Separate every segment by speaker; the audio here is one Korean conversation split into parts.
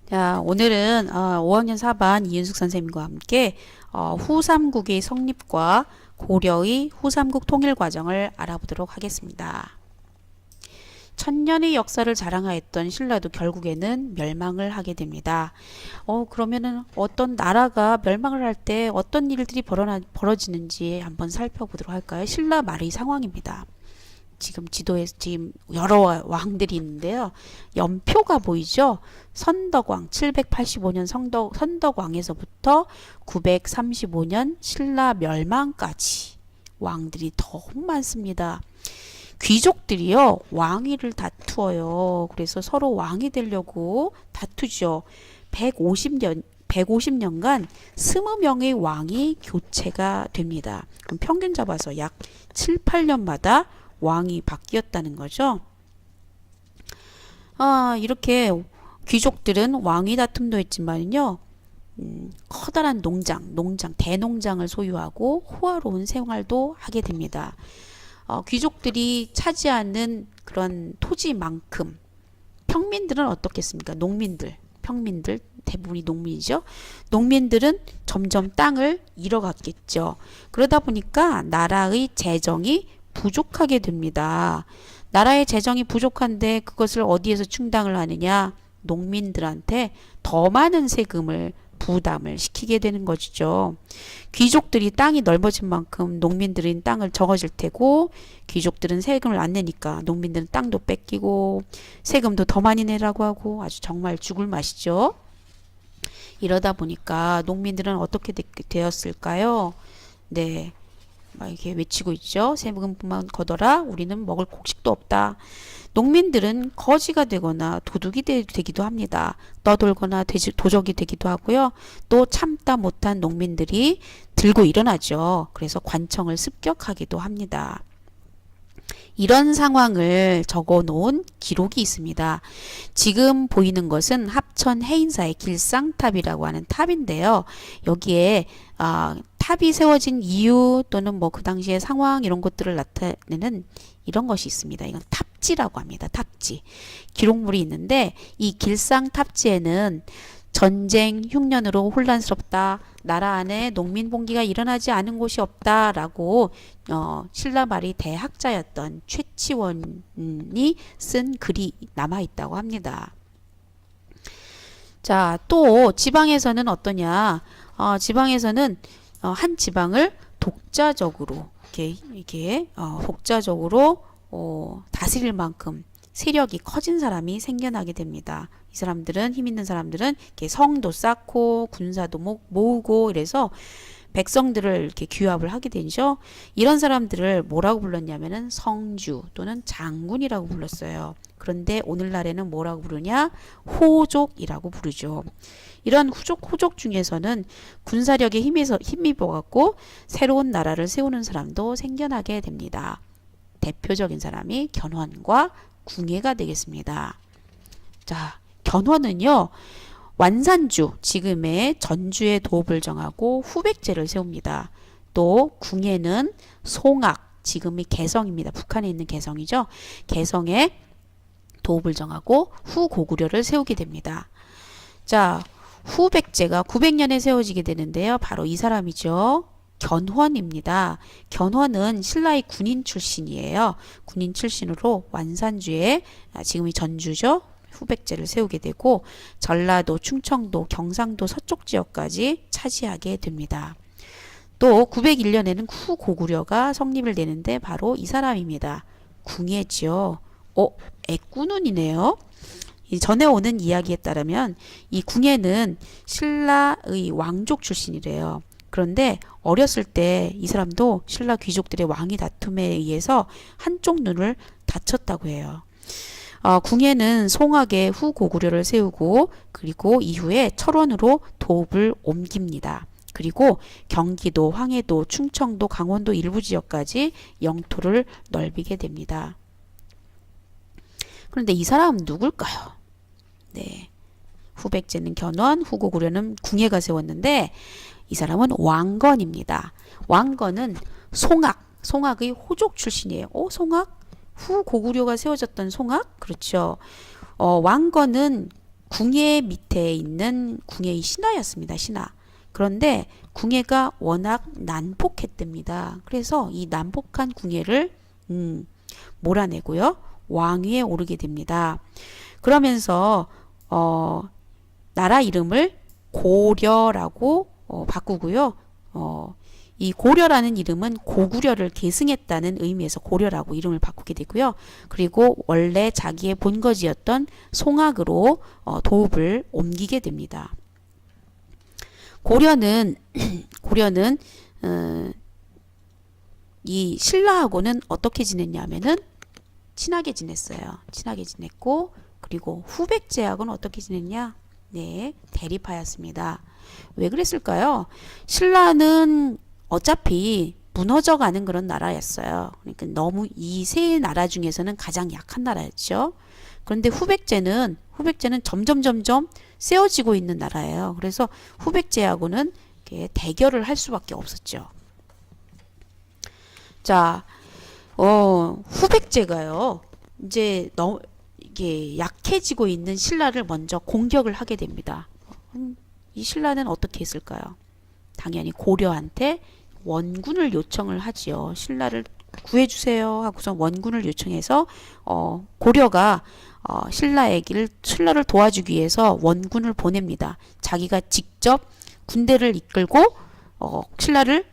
Speaker 1: 자, 오늘은 5학년 4반 이윤숙 선생님과 함께 후삼국의 성립과 고려의 후삼국 통일 과정을 알아보도록 하겠습니다. 천년의 역사를 자랑하였던 신라도 결국에는 멸망을 하게 됩니다. 그러면은 어떤 나라가 멸망을 할 때 어떤 일들이 벌어지는지 한번 살펴보도록 할까요? 신라 말의 상황입니다. 지금 지도에 지금 여러 왕들이 있는데요. 연표가 보이죠? 선덕왕 785년 선덕왕에서부터 935년 신라 멸망까지 왕들이 너무 많습니다. 귀족들이요, 왕위를 다투어요. 그래서 서로 왕이 되려고 다투죠. 150년간 20명의 왕이 교체가 됩니다. 그럼 평균 잡아서 약 7, 8년마다 왕이 바뀌었다는 거죠. 이렇게 귀족들은 왕위 다툼도 했지만요, 커다란 대농장을 소유하고 호화로운 생활도 하게 됩니다. 귀족들이 차지하는 그런 토지만큼 평민들은 어떻겠습니까? 평민들 대부분이 농민이죠. 농민들은 점점 땅을 잃어갔겠죠. 그러다 보니까 나라의 재정이 부족하게 됩니다. 나라의 재정이 부족한데 그것을 어디에서 충당을 하느냐? 농민들한테 더 많은 세금을 부담을 시키게 되는 것이죠. 귀족들이 땅이 넓어진 만큼 농민들은 땅을 적어질 테고, 귀족들은 세금을 안 내니까 농민들은 땅도 뺏기고 세금도 더 많이 내라고 하고 아주 정말 죽을 맛이죠. 이러다 보니까 농민들은 어떻게 되었을까요? 네, 막 이렇게 외치고 있죠. 세금만 걷어라. 우리는 먹을 곡식도 없다. 농민들은 거지가 되거나 도둑이 되기도 합니다. 떠돌거나 도적이 되기도 하고요. 또 참다 못한 농민들이 들고 일어나죠. 그래서 관청을 습격하기도 합니다. 이런 상황을 적어 놓은 기록이 있습니다. 지금 보이는 것은 합천 해인사의 길상탑이라고 하는 탑인데요. 여기에 탑이 세워진 이유 또는 뭐 그 당시의 상황 이런 것들을 나타내는 이런 것이 있습니다. 이건 탑지라고 합니다. 탑지. 기록물이 있는데 이 길상탑지에는 전쟁 흉년으로 혼란스럽다. 나라 안에 농민 봉기가 일어나지 않은 곳이 없다라고 신라 말이 대학자였던 최치원이 쓴 글이 남아 있다고 합니다. 자, 또 지방에서는 어떠냐? 지방에서는 한 지방을 독자적으로 독자적으로 다스릴 만큼 세력이 커진 사람이 생겨나게 됩니다. 이 사람들은 힘 있는 사람들은 이렇게 성도 쌓고 군사도 모으고 이래서 백성들을 이렇게 규합을 하게 되죠. 이런 사람들을 뭐라고 불렀냐면은 성주 또는 장군이라고 불렀어요. 그런데 오늘날에는 뭐라고 부르냐? 호족이라고 부르죠. 이런 호족 중에서는 군사력에 힘입어 갖고 새로운 나라를 세우는 사람도 생겨나게 됩니다. 대표적인 사람이 견훤과 궁예가 되겠습니다. 자, 견훤은요, 완산주, 지금의 전주의 도읍을 정하고 후백제를 세웁니다. 또 궁예는 송악, 지금의 개성입니다. 북한에 있는 개성이죠. 개성에 도읍을 정하고 후고구려를 세우게 됩니다. 자, 후백제가 900년에 세워지게 되는데요. 바로 이 사람이죠. 견훤입니다. 견훤은 신라의 군인 출신이에요. 군인 출신으로 완산주에 지금이 전주죠. 후백제를 세우게 되고 전라도, 충청도, 경상도 서쪽 지역까지 차지하게 됩니다. 또 901년에는 후고구려가 성립을 되는데 바로 이 사람입니다. 궁예지요. 애꾸눈이네요. 전에 오는 이야기에 따르면 이 궁예는 신라의 왕족 출신이래요. 그런데 어렸을 때 이 사람도 신라 귀족들의 왕위 다툼에 의해서 한쪽 눈을 다쳤다고 해요. 궁예는 송악에 후고구려를 세우고 그리고 이후에 철원으로 도읍을 옮깁니다. 그리고 경기도, 황해도, 충청도, 강원도 일부 지역까지 영토를 넓히게 됩니다. 그런데 이 사람은 누굴까요? 네, 후백제는 견훤, 후고구려는 궁예가 세웠는데 이 사람은 왕건입니다. 왕건은 송악의 호족 출신이에요. 송악? 후고구려가 세워졌던 송악? 그렇죠. 왕건은 궁예 밑에 있는 궁예의 신하였습니다. 신하. 그런데 궁예가 워낙 난폭했답니다. 그래서 이 난폭한 궁예를 몰아내고요. 왕위에 오르게 됩니다. 그러면서 나라 이름을 고려라고 바꾸고요. 이 고려라는 이름은 고구려를 계승했다는 의미에서 고려라고 이름을 바꾸게 되고요. 그리고 원래 자기의 본거지였던 송악으로 도읍을 옮기게 됩니다. 고려는 이 신라하고는 어떻게 지냈냐면은 친하게 지냈어요. 친하게 지냈고, 그리고 후백제하고는 어떻게 지냈냐? 네, 대립하였습니다. 왜 그랬을까요? 신라는 어차피 무너져가는 그런 나라였어요. 그러니까 너무 이 세 나라 중에서는 가장 약한 나라였죠. 그런데 후백제는 점점 세워지고 있는 나라예요. 그래서 후백제하고는 이렇게 대결을 할 수밖에 없었죠. 자, 후백제가요, 이제 이게 약해지고 있는 신라를 먼저 공격을 하게 됩니다. 이 신라는 어떻게 했을까요? 당연히 고려한테 원군을 요청을 하지요. 신라를 구해주세요 하고서 원군을 요청해서 고려가 신라를 도와주기 위해서 원군을 보냅니다. 자기가 직접 군대를 이끌고 신라를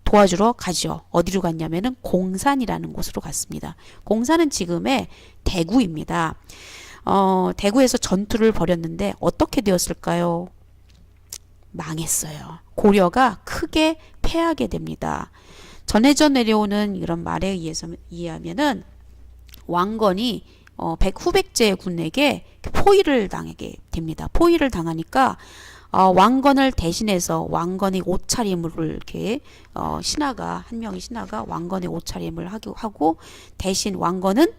Speaker 1: 도와주러 가죠. 어디로 갔냐면은 공산이라는 곳으로 갔습니다. 공산은 지금의 대구입니다. 대구에서 전투를 벌였는데 어떻게 되었을까요? 망했어요. 고려가 크게 패하게 됩니다. 전해져 내려오는 이런 말에 의하면은 왕건이 후백제 군에게 포위를 당하게 됩니다. 포위를 당하니까 왕건을 대신해서 왕건의 옷차림을 이렇게 한 명의 신하가 왕건의 옷차림을 하고 대신 왕건은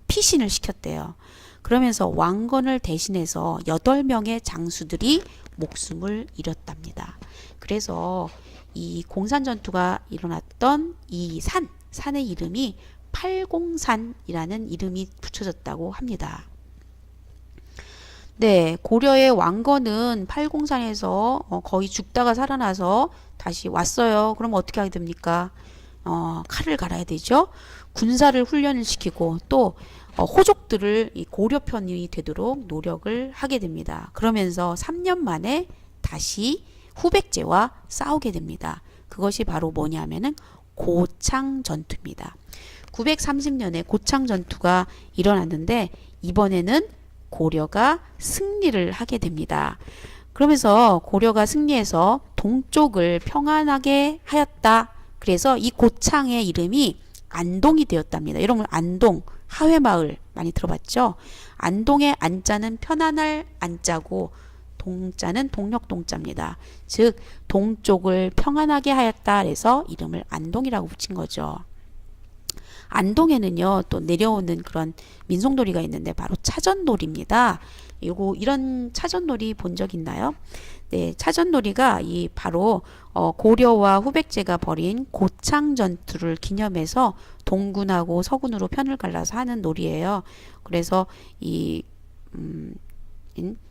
Speaker 1: 피신을 시켰대요. 그러면서 왕건을 대신해서 8명의 장수들이 목숨을 잃었답니다. 그래서 이 공산 전투가 일어났던 이 산의 이름이 팔공산이라는 이름이 붙여졌다고 합니다. 네, 고려의 왕건은 팔공산에서 거의 죽다가 살아나서 다시 왔어요. 그럼 어떻게 하게 됩니까? 칼을 갈아야 되죠. 군사를 훈련을 시키고 또 호족들을 이 고려 편이 되도록 노력을 하게 됩니다. 그러면서 3년 만에 다시 후백제와 싸우게 됩니다. 그것이 바로 뭐냐면은 고창 전투입니다. 930년에 고창 전투가 일어났는데 이번에는 고려가 승리를 하게 됩니다. 그러면서 고려가 승리해서 동쪽을 평안하게 하였다. 그래서 이 고창의 이름이 안동이 되었답니다. 여러분, 안동 하회마을 많이 들어봤죠? 안동의 안자는 편안할 안자고 동자는 동력동자입니다. 즉 동쪽을 평안하게 하였다 그래서 이름을 안동이라고 붙인 거죠. 안동에는요 또 내려오는 그런 민속놀이가 있는데 바로 차전놀이입니다. 이런 차전놀이 본 적 있나요? 네, 차전놀이가 바로 고려와 후백제가 벌인 고창 전투를 기념해서 동군하고 서군으로 편을 갈라서 하는 놀이예요. 그래서 이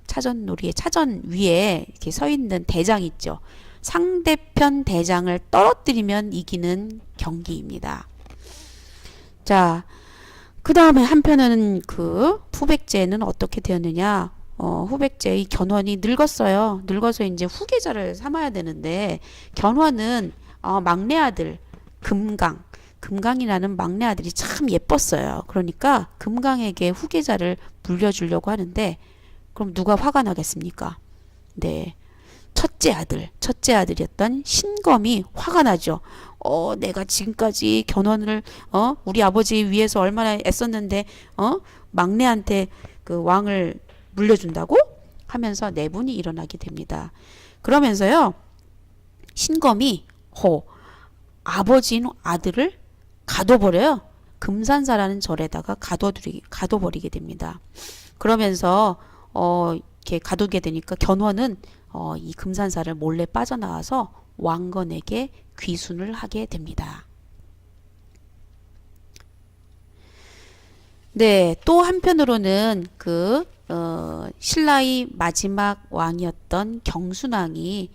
Speaker 1: 차전놀이의 차전 위에 이렇게 서 있는 대장 있죠. 상대편 대장을 떨어뜨리면 이기는 경기입니다. 자, 그 다음에 한편은 그 후백제는 어떻게 되었느냐? 후백제의 견훤이 늙었어요. 늙어서 이제 후계자를 삼아야 되는데 견훤은 막내 아들 금강이라는 막내 아들이 참 예뻤어요. 그러니까 금강에게 후계자를 물려주려고 하는데 그럼 누가 화가 나겠습니까? 네. 첫째 아들이었던 신검이 화가 나죠. 내가 지금까지 견훤을 우리 아버지 위해서 얼마나 애썼는데 막내한테 그 왕을 물려준다고 하면서 내분이 일어나게 됩니다. 그러면서요 신검이 아버지인 아들을 가둬버려요. 금산사라는 절에다가 가둬버리게 됩니다. 그러면서 이렇게 가두게 되니까 견훤은 이 금산사를 몰래 빠져나와서 왕건에게 귀순을 하게 됩니다. 네, 또 한편으로는 그 신라의 마지막 왕이었던 경순왕이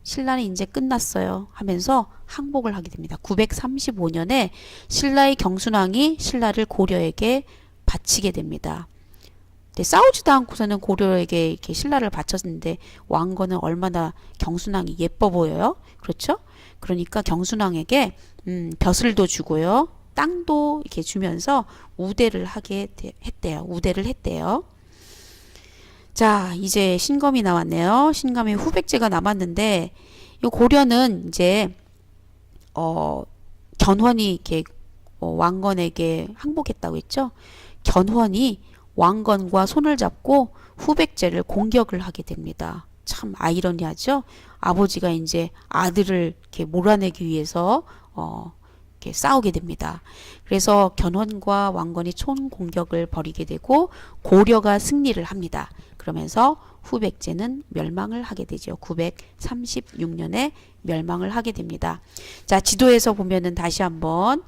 Speaker 1: 신라는 이제 끝났어요 하면서 항복을 하게 됩니다. 935년에 신라의 경순왕이 신라를 고려에게 바치게 됩니다. 근데 싸우지도 않고서는 고려에게 이렇게 신라를 바쳤는데 왕건은 얼마나 경순왕이 예뻐 보여요. 그렇죠? 그러니까 경순왕에게 벼슬도 주고요. 땅도 이렇게 주면서 우대를 했대요. 우대를 했대요. 자, 이제 신검이 나왔네요. 신검이 후백제가 남았는데 이 고려는 이제 견훤이 이렇게 왕건에게 항복했다고 했죠. 견훤이 왕건과 손을 잡고 후백제를 공격을 하게 됩니다. 참 아이러니하죠. 아버지가 이제 아들을 이렇게 몰아내기 위해서 이렇게 싸우게 됩니다. 그래서 견훤과 왕건이 총공격을 벌이게 되고 고려가 승리를 합니다. 그러면서 후백제는 멸망을 하게 되죠. 936년에 멸망을 하게 됩니다. 자, 지도에서 보면은 다시 한번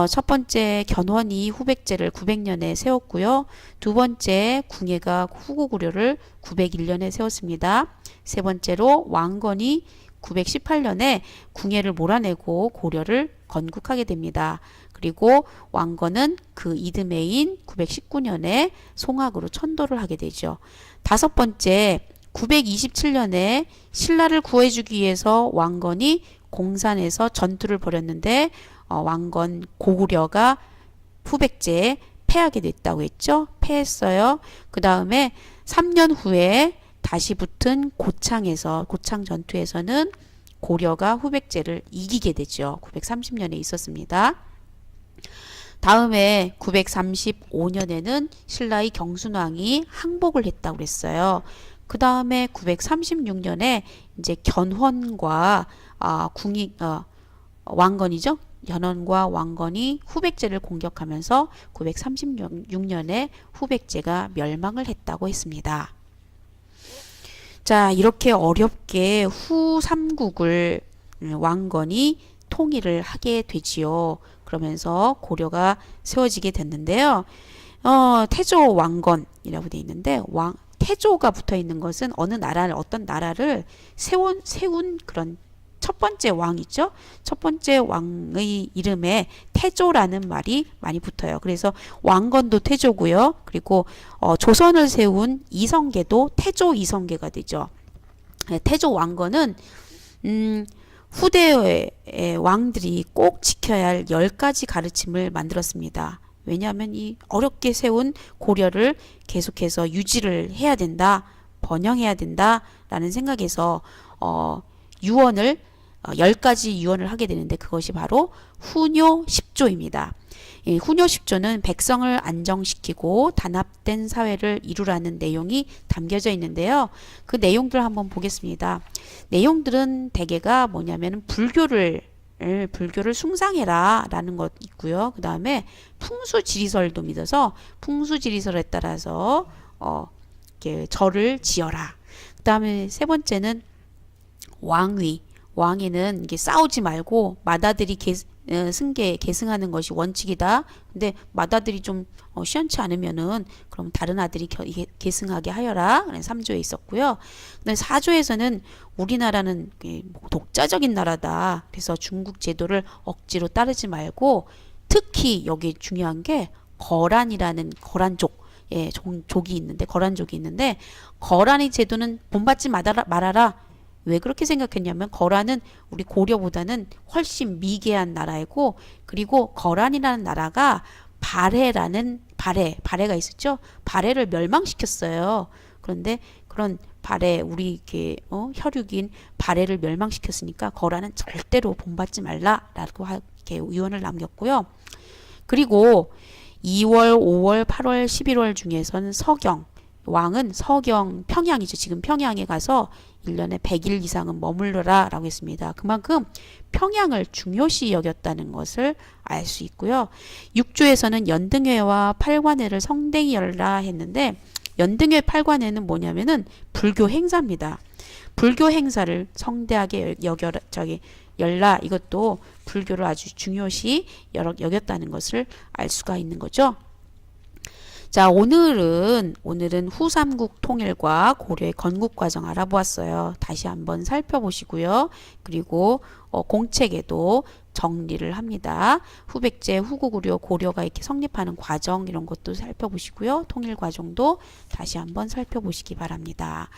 Speaker 1: 첫 번째 견훤이 후백제를 900년에 세웠고요. 두 번째 궁예가 후고구려를 901년에 세웠습니다. 세 번째로 왕건이 918년에 궁예를 몰아내고 고려를 건국하게 됩니다. 그리고 왕건은 그 이듬해인 919년에 송악으로 천도를 하게 되죠. 다섯 번째 927년에 신라를 구해주기 위해서 왕건이 공산에서 전투를 벌였는데 왕건 고구려가 후백제에 패하게 됐다고 했죠. 패했어요. 그 다음에 3년 후에 다시 붙은 고창 전투에서는 고려가 후백제를 이기게 되죠. 930년에 있었습니다. 다음에 935년에는 신라의 경순왕이 항복을 했다고 그랬어요. 그 다음에 936년에 이제 견훤과 왕건이죠. 견훤과 왕건이 후백제를 공격하면서 936년에 후백제가 멸망을 했다고 했습니다. 자, 이렇게 어렵게 후삼국을 왕건이 통일을 하게 되지요. 그러면서 고려가 세워지게 됐는데요. 태조 왕건이라고 되어 있는데 태조가 붙어 있는 것은 어떤 나라를 세운 그런 첫 번째 왕이죠. 첫 번째 왕의 이름에 태조라는 말이 많이 붙어요. 그래서 왕건도 태조고요. 그리고 조선을 세운 이성계도 태조 이성계가 되죠. 태조 왕건은 후대의 왕들이 꼭 지켜야 할 10가지 가르침을 만들었습니다. 왜냐하면 이 어렵게 세운 고려를 계속해서 유지를 해야 된다, 번영해야 된다라는 생각에서 유언을 10가지 유언을 하게 되는데 그것이 바로 훈요 10조입니다. 훈요 10조는 백성을 안정시키고 단합된 사회를 이루라는 내용이 담겨져 있는데요. 그 내용들을 한번 보겠습니다. 내용들은 대개가 뭐냐면 불교를 숭상해라 라는 것 있고요. 그 다음에 풍수지리설도 믿어서 풍수지리설에 따라서 이렇게 절을 지어라. 그 다음에 세 번째는 왕위는 이게 싸우지 말고 맏아들이 계승하는 것이 원칙이다. 근데 맏아들이 좀 시원치 않으면은 그럼 다른 아들이 계승하게 하여라. 3조에 있었고요. 근데 4조에서는 우리나라는 독자적인 나라다. 그래서 중국 제도를 억지로 따르지 말고 특히 여기 중요한 게 거란이라는 거란족 족이 있는데 거란족이 있는데 거란의 제도는 본받지 말아라. 왜 그렇게 생각했냐면 거란은 우리 고려보다는 훨씬 미개한 나라이고 그리고 거란이라는 나라가 발해가 있었죠. 발해를 멸망시켰어요. 그런데 그런 우리 혈육인 발해를 멸망시켰으니까 거란은 절대로 본받지 말라라고 이렇게 유언을 남겼고요. 그리고 2월, 5월, 8월, 11월 중에서는 왕은 평양이죠. 지금 평양에 가서 1년에 100일 이상은 머물러라 라고 했습니다. 그만큼 평양을 중요시 여겼다는 것을 알 수 있고요. 6조에서는 연등회와 팔관회를 성대히 열라 했는데 연등회 팔관회는 뭐냐면은 불교 행사입니다. 불교 행사를 성대하게 열라 이것도 불교를 아주 중요시 여겼다는 것을 알 수가 있는 거죠. 자, 오늘은 후삼국 통일과 고려의 건국 과정 알아보았어요. 다시 한번 살펴보시고요. 그리고 공책에도 정리를 합니다. 후백제, 후고구려, 고려가 이렇게 성립하는 과정 이런 것도 살펴보시고요. 통일 과정도 다시 한번 살펴보시기 바랍니다.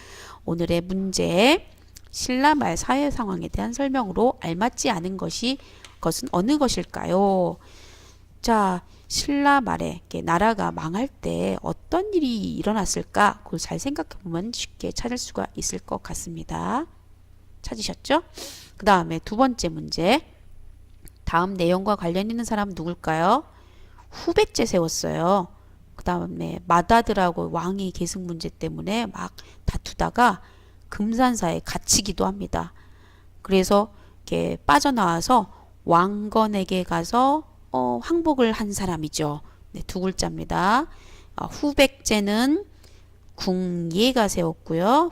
Speaker 1: 오늘의 문제, 신라 말 사회 상황에 대한 설명으로 알맞지 않은 것은 어느 것일까요? 자, 신라 말에 나라가 망할 때 어떤 일이 일어났을까? 그걸 잘 생각해 보면 쉽게 찾을 수가 있을 것 같습니다. 찾으셨죠? 그 다음에 두 번째 문제. 다음 내용과 관련 있는 사람은 누굴까요? 후백제 세웠어요. 그 다음에 맏아들하고 왕이 계승 문제 때문에 막 다투다가 금산사에 갇히기도 합니다. 그래서 이렇게 빠져나와서 왕건에게 가서 항복을 한 사람이죠. 네, 두 글자입니다. 후백제는 궁예가 세웠고요.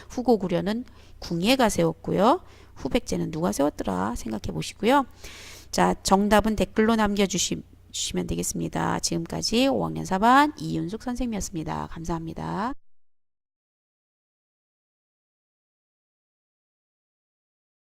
Speaker 1: 후고구려는 궁예가 세웠고요. 후백제는 누가 세웠더라 생각해 보시고요. 자, 정답은 댓글로 남겨주시면 되겠습니다. 지금까지 5학년 4반 이윤숙 선생님이었습니다. 감사합니다.